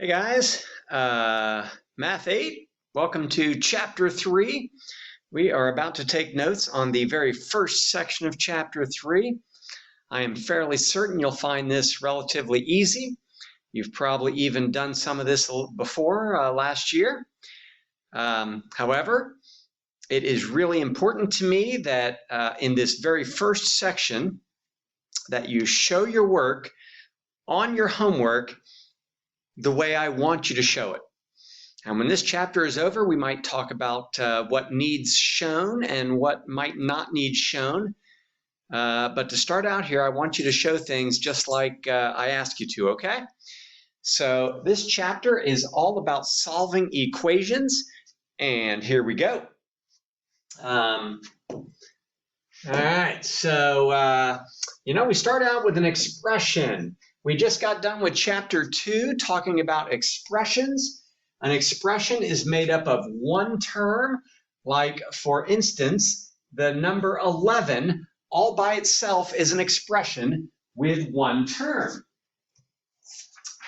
Hey guys, Math 8, welcome to Chapter 3. We are about to take notes on the very first section of Chapter 3. I am fairly certain you'll find this relatively easy. You've probably even done some of this before last year. However, it is really important to me that in this very first section that you show your work on your homework the way I want you to show it. And when this chapter is over, we might talk about what needs shown and what might not need shown. But to start out here, I want you to show things just like I asked you to, okay? So this chapter is all about solving equations, and here we go. All right, so, we start out with an expression. We just got done with Chapter 2 talking about expressions. An expression is made up of one term, like, for instance, the number 11 all by itself is an expression with one term.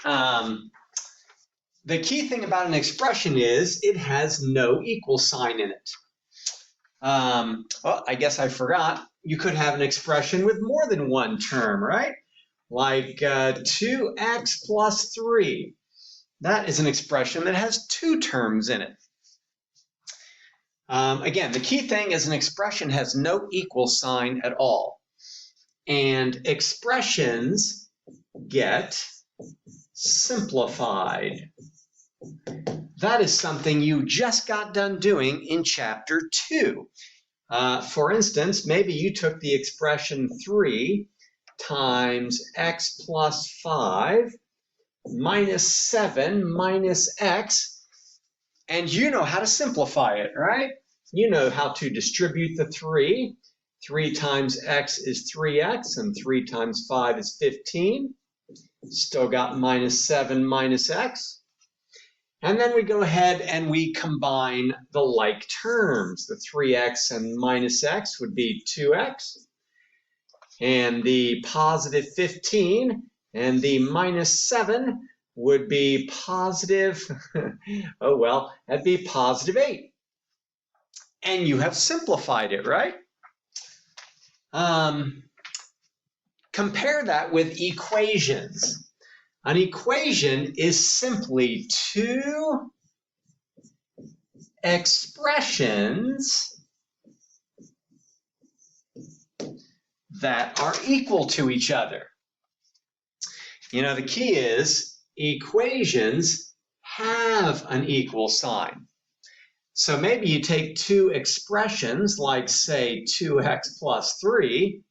The key thing about an expression is it has no equal sign in it. Well, I guess I forgot. You could have an expression with more than one term, right? Like 2x plus 3. That is an expression that has two terms in it. Again, the key thing is an expression has no equal sign at all. And expressions get simplified. That is something you just got done doing in Chapter 2. For instance, maybe you took the expression 3 times x plus 5 minus 7 minus x, and you know how to simplify it, right? You know how to distribute the 3. 3 times x is 3x, and 3 times 5 is 15. Still got minus 7 minus x. And then we go ahead and we combine the like terms. The 3x and minus x would be 2x. And the positive 15 and the minus 7 would be positive, oh well, that'd be positive 8. And you have simplified it, right? Compare that with equations. An equation is simply two expressions that are equal to each other. You know, the key is equations have an equal sign. So maybe you take two expressions like, say, 2x plus 3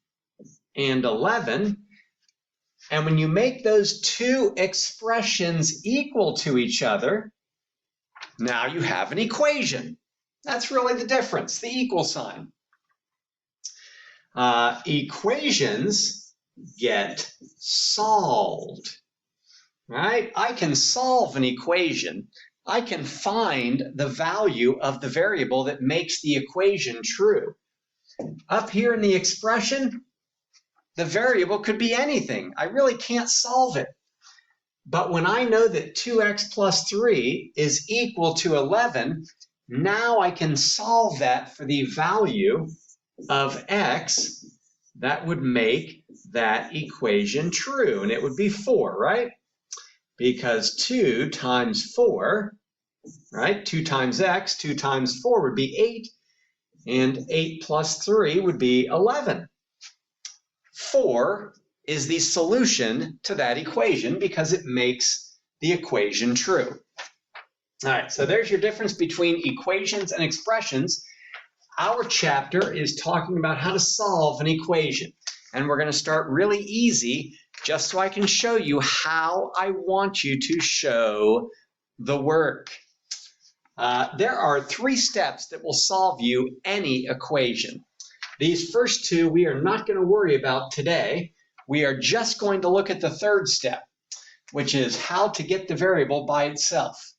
and 11, and when you make those two expressions equal to each other, now you have an equation. That's really the difference, the equal sign. Equations get solved, right? I can solve an equation. I can find the value of the variable that makes the equation true. Up here in the expression, the variable could be anything. I really can't solve it. But when I know that 2x plus 3 is equal to 11, now I can solve that for the value of x that would make that equation true, and it would be 4, right? Because 2 times 4, right? 2 times x, 2 times 4 would be 8, and 8 plus 3 would be 11. 4 is the solution to that equation because it makes the equation true. All right, so there's your difference between equations and expressions. Our chapter is talking about how to solve an equation, and we're going to start really easy just so I can show you how I want you to show the work. There are 3 steps that will solve you any equation. These first 2 we are not going to worry about today. We are just going to look at the 3rd step, which is how to get the variable by itself.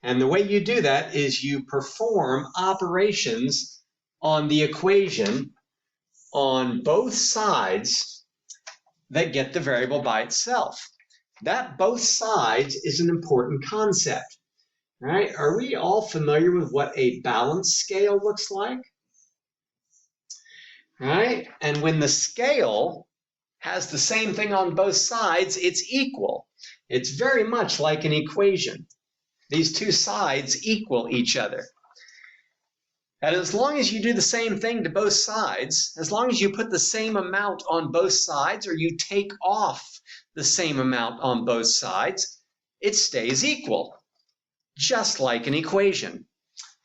And the way you do that is you perform operations on the equation on both sides that get the variable by itself. That both sides is an important concept, right? Are we all familiar with what a balance scale looks like? Right? And when the scale has the same thing on both sides, it's equal. It's very much like an equation. These two sides equal each other. And as long as you do the same thing to both sides, as long as you put the same amount on both sides or you take off the same amount on both sides, it stays equal, just like an equation,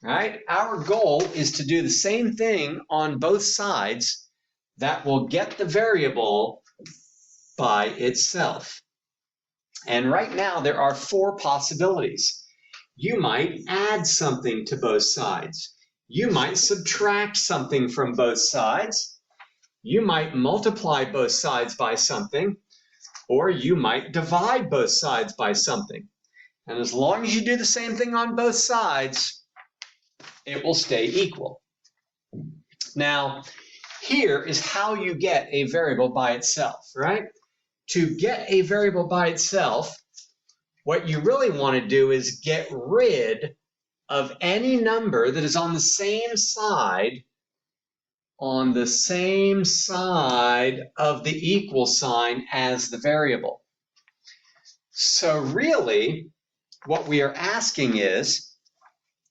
right? Our goal is to do the same thing on both sides that will get the variable by itself. And right now there are four possibilities. You might add something to both sides. You might subtract something from both sides. You might multiply both sides by something, or you might divide both sides by something. And as long as you do the same thing on both sides, it will stay equal. Now, here is how you get a variable by itself, right? To get a variable by itself, what you really want to do is get rid of any number that is on the same side of the equal sign as the variable. So really, what we are asking is,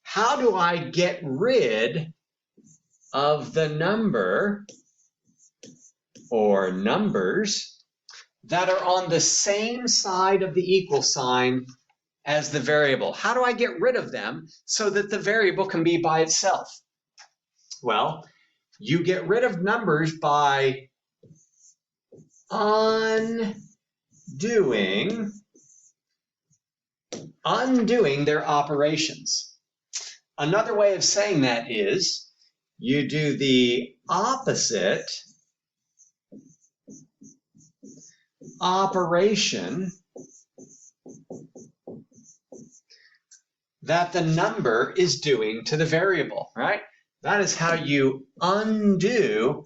how do I get rid of the number or numbers that are on the same side of the equal sign as the variable? How do I get rid of them so that the variable can be by itself? Well, you get rid of numbers by undoing their operations. Another way of saying that is you do the opposite operation that the number is doing to the variable, right? That is how you undo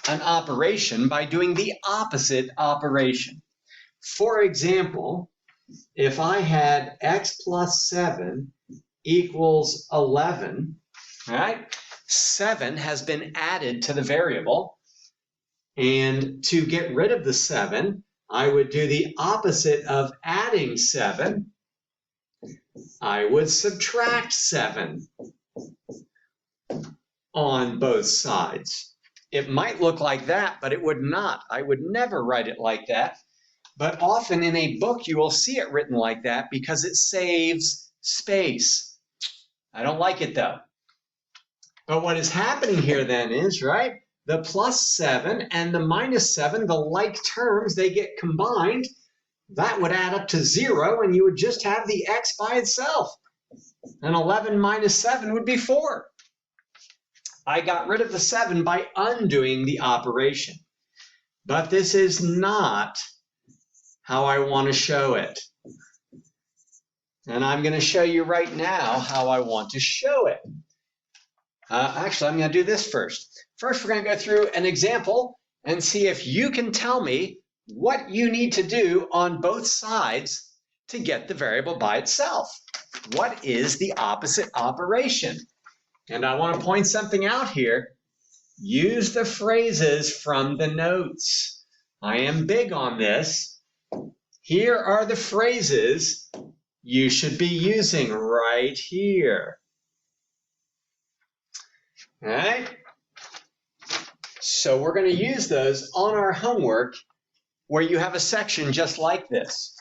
an operation, by doing the opposite operation. For example, if I had x plus 7 equals 11, right? 7 has been added to the variable, and to get rid of the 7, I would do the opposite of adding 7. I would subtract 7 on both sides. It might look like that, but it would not. I would never write it like that. But often in a book, you will see it written like that because it saves space. I don't like it though. But what is happening here then is, right, the plus 7 and the minus 7, the like terms, they get combined. That would add up to 0, and you would just have the x by itself. And 11 minus 7 would be 4. I got rid of the 7 by undoing the operation. But this is not how I want to show it. And I'm going to show you right now how I want to show it. Actually, I'm going to do this first. First, we're going to go through an example and see if you can tell me what you need to do on both sides to get the variable by itself. What is the opposite operation? And I want to point something out here. Use the phrases from the notes. I am big on this. Here are the phrases you should be using right here. All right? So we're going to use those on our homework where you have a section just like this.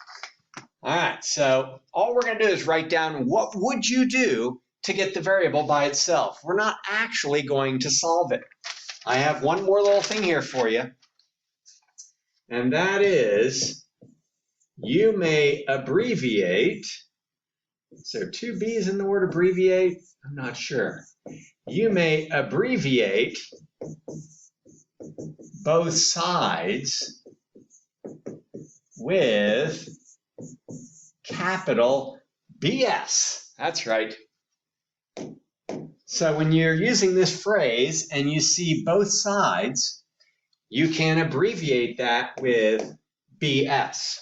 All right, so all we're going to do is write down what would you do to get the variable by itself. We're not actually going to solve it. I have one more little thing here for you, and that is you may abbreviate. So 2 B's in the word abbreviate? I'm not sure. You may abbreviate both sides with capital BS. That's right. So when you're using this phrase and you see both sides, you can abbreviate that with BS.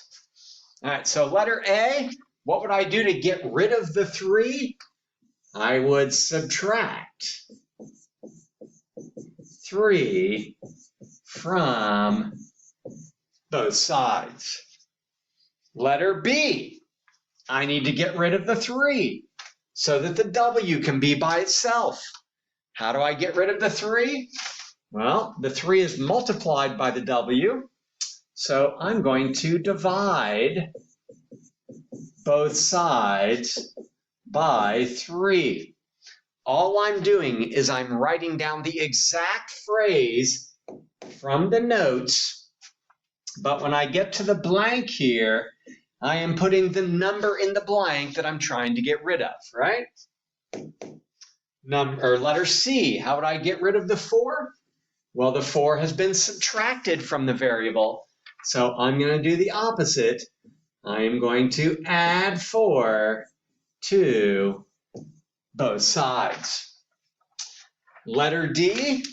All right, so letter A, what would I do to get rid of the 3? I would subtract 3 from both sides. Letter B, I need to get rid of the 3 so that the W can be by itself. How do I get rid of the 3? Well, the 3 is multiplied by the W, so I'm going to divide both sides by 3. All I'm doing is I'm writing down the exact phrase from the notes, but when I get to the blank here, I am putting the number in the blank that I'm trying to get rid of, right? Letter C, how would I get rid of the 4? Well, the 4 has been subtracted from the variable, so I'm going to do the opposite. I am going to add 4 to both sides. Letter D,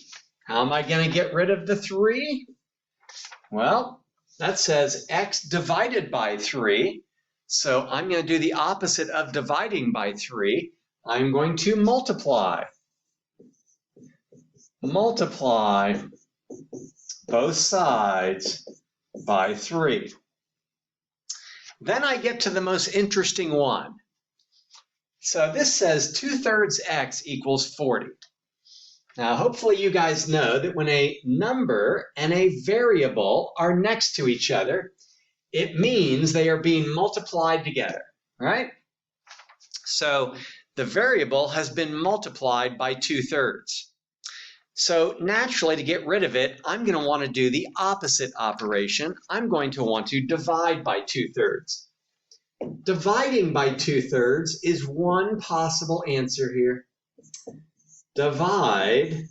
how am I going to get rid of the 3? Well, that says x divided by 3, so I'm going to do the opposite of dividing by 3. I'm going to multiply. Multiply both sides by 3. Then I get to the most interesting one. So this says 2/3 x equals 40. Now, hopefully you guys know that when a number and a variable are next to each other, it means they are being multiplied together, right? So the variable has been multiplied by 2/3. So naturally, to get rid of it, I'm going to want to do the opposite operation. I'm going to want to divide by 2/3. Dividing by 2/3 is one possible answer here. Divide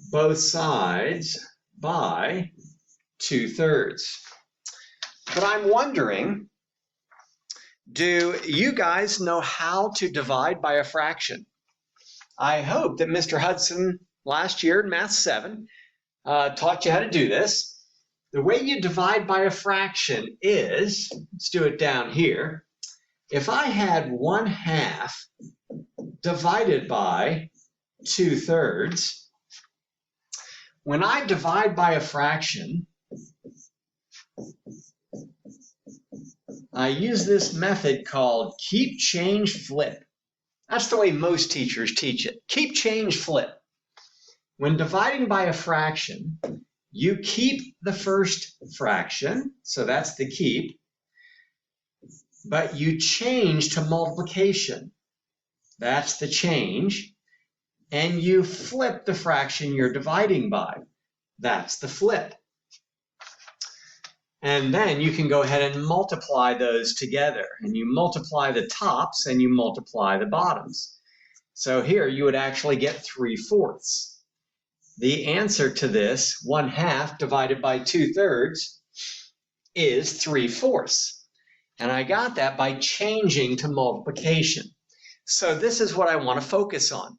both sides by 2/3. But I'm wondering, do you guys know how to divide by a fraction? I hope that Mr. Hudson last year in Math 7 taught you how to do this. The way you divide by a fraction is, let's do it down here. If I had 1/2 divided by 2/3, when I divide by a fraction, I use this method called keep, change, flip. That's the way most teachers teach it. Keep, change, flip. When dividing by a fraction, you keep the first fraction, so that's the keep, but you change to multiplication. That's the change. And you flip the fraction you're dividing by. That's the flip. And then you can go ahead and multiply those together. And you multiply the tops and you multiply the bottoms. So here you would actually get 3/4. The answer to this, 1/2 divided by 2/3, is 3/4. And I got that by changing to multiplication. So this is what I want to focus on.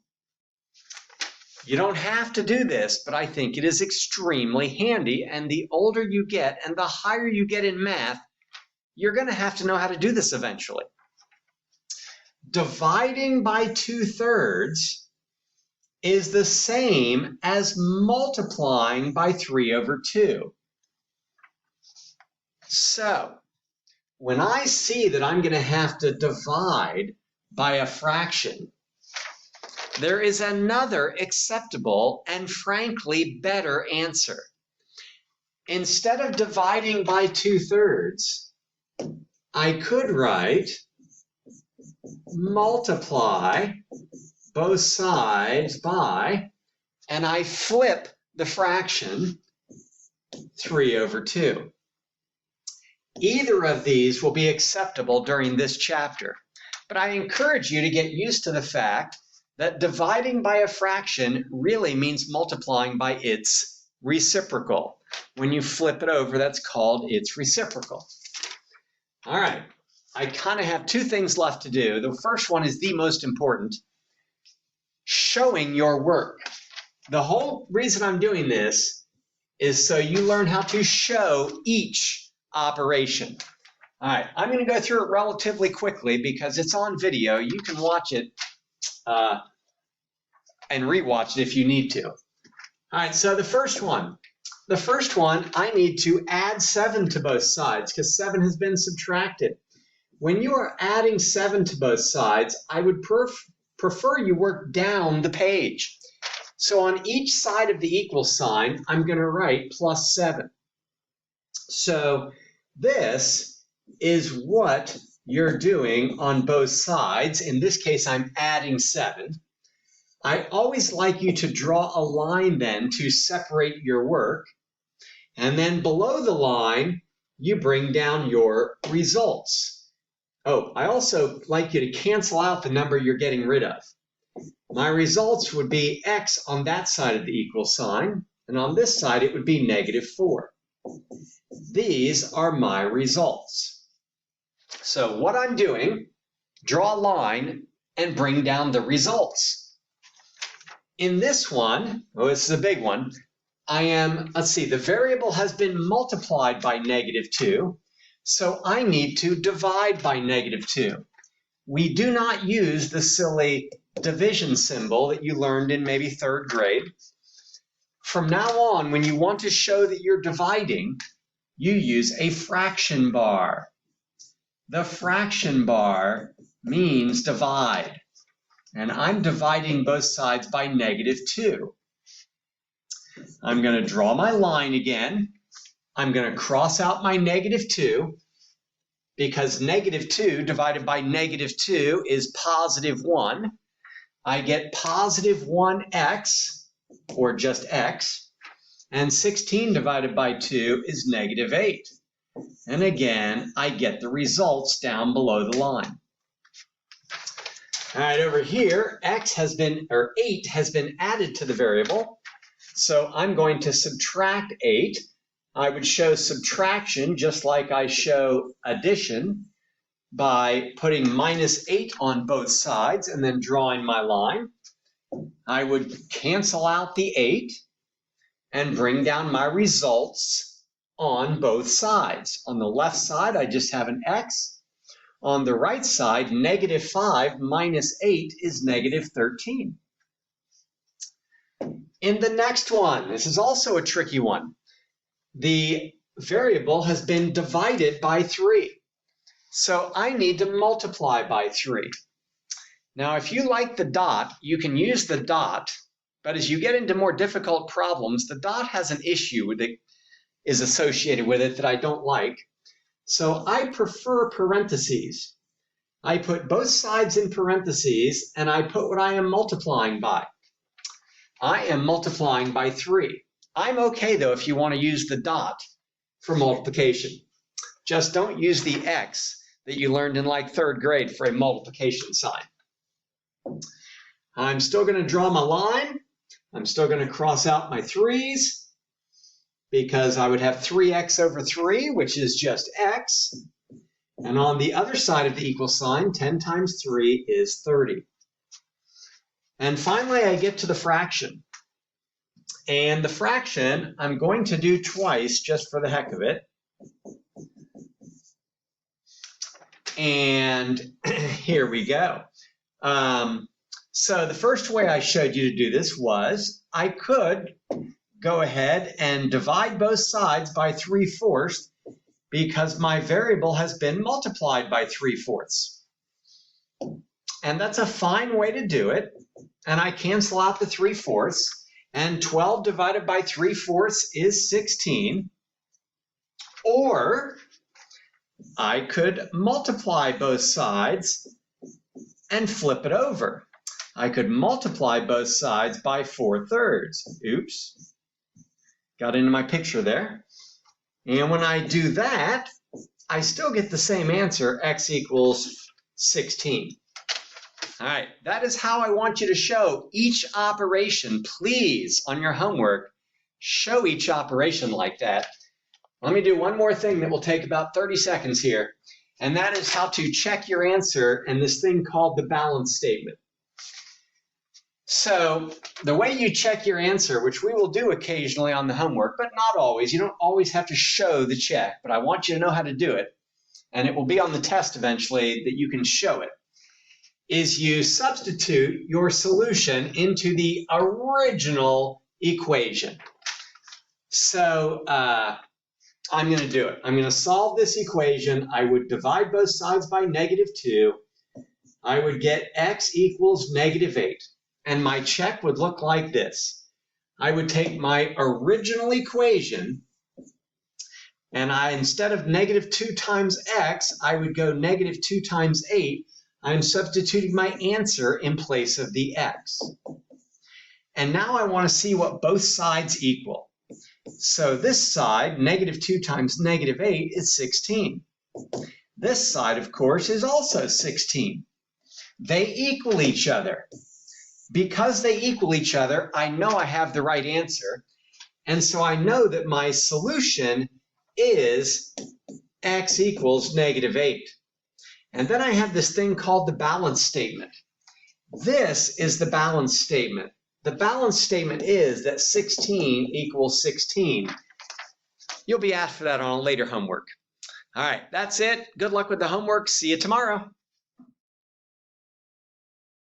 You don't have to do this, but I think it is extremely handy, and the older you get and the higher you get in math, you're going to have to know how to do this eventually. Dividing by 2/3 is the same as multiplying by 3/2. So when I see that I'm going to have to divide by a fraction, there is another acceptable and frankly better answer. Instead of dividing by 2/3, I could write multiply both sides by, and I flip the fraction 3/2. Either of these will be acceptable during this chapter, but I encourage you to get used to the fact that dividing by a fraction really means multiplying by its reciprocal. When you flip it over, that's called its reciprocal. All right, I kind of have 2 things left to do. The first one is the most important, showing your work. The whole reason I'm doing this is so you learn how to show each operation. All right, I'm going to go through it relatively quickly because it's on video. You can watch it and rewatch it if you need to. All right, so the first one, I need to add 7 to both sides because 7 has been subtracted. When you are adding 7 to both sides, I would prefer you work down the page. So on each side of the equal sign, I'm going to write plus 7. So this is what you're doing on both sides. In this case, I'm adding 7. I always like you to draw a line then to separate your work. And then below the line, you bring down your results. Oh, I also like you to cancel out the number you're getting rid of. My results would be x on that side of the equal sign, and on this side it would be -4. These are my results. So what I'm doing, draw a line and bring down the results. In this one, oh, this is a big one, let's see, the variable has been multiplied by -2, so I need to divide by -2. We do not use the silly division symbol that you learned in maybe 3rd grade. From now on, when you want to show that you're dividing, you use a fraction bar. The fraction bar means divide, and I'm dividing both sides by -2. I'm going to draw my line again. I'm going to cross out my -2 because -2 divided by -2 is +1. I get +1x, or just x, and 16 divided by 2 is -8. And again, I get the results down below the line. All right, over here, 8 has been added to the variable. So I'm going to subtract 8. I would show subtraction just like I show addition by putting -8 on both sides and then drawing my line. I would cancel out the 8 and bring down my results on both sides. On the left side, I just have an x. On the right side, -5 minus 8 is -13. In the next one, this is also a tricky one. The variable has been divided by 3. So I need to multiply by 3. Now, if you like the dot, you can use the dot, but as you get into more difficult problems, the dot has an issue that is associated with it that I don't like. So I prefer parentheses. I put both sides in parentheses, and I put what I am multiplying by. I am multiplying by 3. I'm okay, though, if you want to use the dot for multiplication. Just don't use the x that you learned in like 3rd grade for a multiplication sign. I'm still going to draw my line. I'm still going to cross out my 3's because I would have 3x over 3, which is just x. And on the other side of the equal sign, 10 times 3 is 30. And finally, I get to the fraction. And the fraction, I'm going to do twice just for the heck of it. And here we go. So the first way I showed you to do this was I could go ahead and divide both sides by 3/4 because my variable has been multiplied by 3/4. And that's a fine way to do it. And I cancel out the 3/4. And 12 divided by 3/4 is 16. Or I could multiply both sides and flip it over. I could multiply both sides by 4/3. Oops. Got into my picture there. And when I do that, I still get the same answer, x equals 16. All right, that is how I want you to show each operation. Please, on your homework, show each operation like that. Let me do one more thing that will take about 30 seconds here, and that is how to check your answer in this thing called the balance statement. So the way you check your answer, which we will do occasionally on the homework, but not always. You don't always have to show the check, but I want you to know how to do it. and it will be on the test eventually that you can show it, is you substitute your solution into the original equation. So I'm going to do it. I'm going to solve this equation. I would divide both sides by -2. I would get x equals -8. And my check would look like this. I would take my original equation, and instead of -2 times x, I would go -2 times 8. I'm substituting my answer in place of the x. And now I want to see what both sides equal. So this side, -2 times -8, is 16. This side, of course, is also 16. They equal each other. Because they equal each other, I know I have the right answer. And so I know that my solution is x equals -8. And then I have this thing called the balance statement. This is the balance statement. The balance statement is that 16 equals 16. You'll be asked for that on a later homework. All right, that's it. Good luck with the homework. See you tomorrow.